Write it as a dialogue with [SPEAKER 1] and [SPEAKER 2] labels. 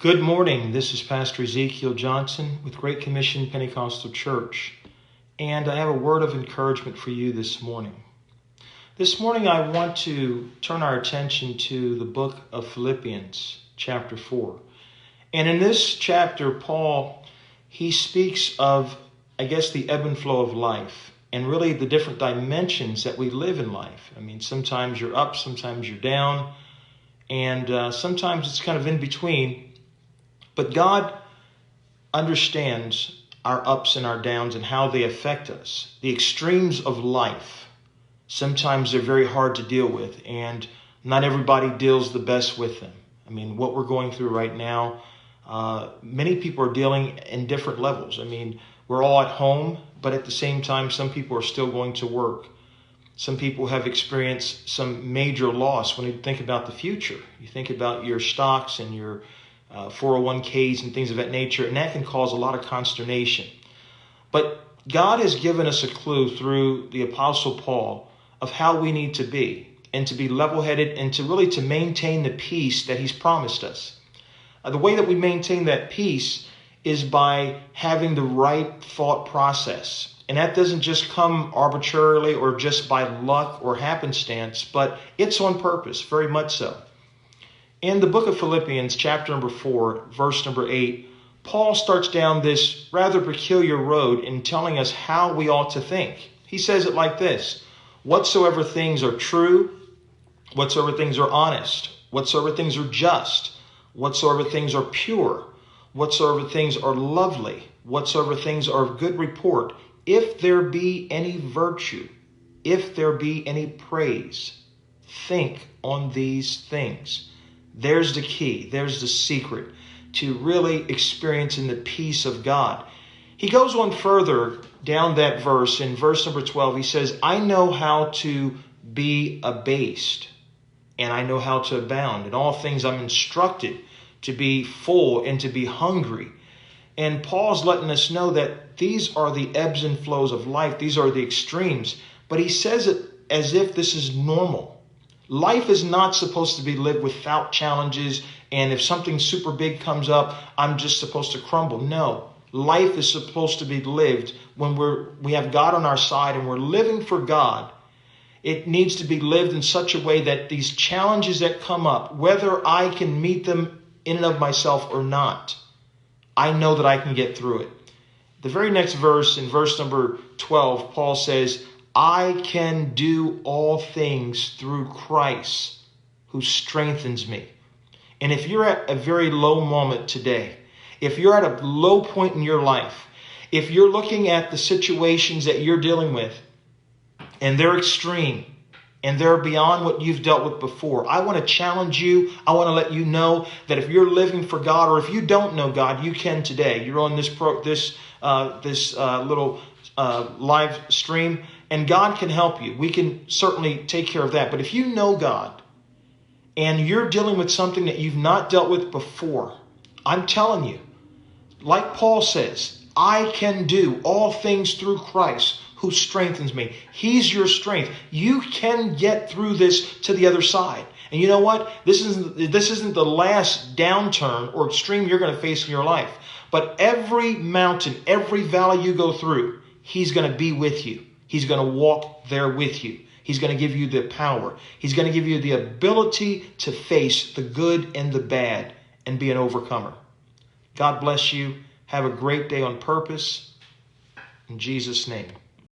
[SPEAKER 1] Good morning. This is Pastor Ezekiel Johnson with Great Commission Pentecostal Church, and I have a word of encouragement for you this morning. This morning I want to turn our attention to the book of Philippians, chapter 4. And in this chapter, Paul, he speaks of, the ebb and flow of life and really the different dimensions that we live in life. Sometimes you're up, sometimes you're down, and sometimes it's kind of in between. But God understands our ups and our downs and how they affect us. The extremes of life, sometimes they're very hard to deal with, and not everybody deals the best with them. What we're going through right now, many people are dealing in different levels. We're all at home, but at the same time, some people are still going to work. Some people have experienced some major loss when you think about the future. You think about your stocks and your 401ks and things of that nature, and that can cause a lot of consternation. But God has given us a clue through the Apostle Paul of how we need to be, and to be level-headed, and to maintain the peace that he's promised us. The way that we maintain that peace is by having the right thought process. And that doesn't just come arbitrarily or just by luck or happenstance, but it's on purpose, very much so. In the book of Philippians, chapter number 4, verse number 8, Paul starts down this rather peculiar road in telling us how we ought to think. He says it like this: whatsoever things are true, whatsoever things are honest, whatsoever things are just, whatsoever things are pure, whatsoever things are lovely, whatsoever things are of good report, if there be any virtue, if there be any praise, think on these things. There's the key. There's the secret to really experiencing the peace of God. He goes on further down that verse. In verse number 12, he says, I know how to be abased, and I know how to abound. In all things I'm instructed to be full and to be hungry. And Paul's letting us know that these are the ebbs and flows of life. These are the extremes. But he says it as if this is normal. Life is not supposed to be lived without challenges, and if something super big comes up, I'm just supposed to crumble. No, life is supposed to be lived when we have God on our side and we're living for God. It needs to be lived in such a way that these challenges that come up, whether I can meet them in and of myself or not, I know that I can get through it. The very next verse, in verse number 12, Paul says, I can do all things through Christ who strengthens me. And if you're at a very low moment today, if you're at a low point in your life, if you're looking at the situations that you're dealing with and they're extreme and they're beyond what you've dealt with before, I want to challenge you. I want to let you know that if you're living for God, or if you don't know God, you can today. You're on this little live stream, and God can help you. We can certainly take care of that. But if you know God and you're dealing with something that you've not dealt with before, I'm telling you, like Paul says, I can do all things through Christ who strengthens me. He's your strength. You can get through this to the other side. And you know what? This isn't the last downturn or extreme you're going to face in your life. But every mountain, every valley you go through, He's going to be with you. He's going to walk there with you. He's going to give you the power. He's going to give you the ability to face the good and the bad and be an overcomer. God bless you. Have a great day on purpose. In Jesus' name.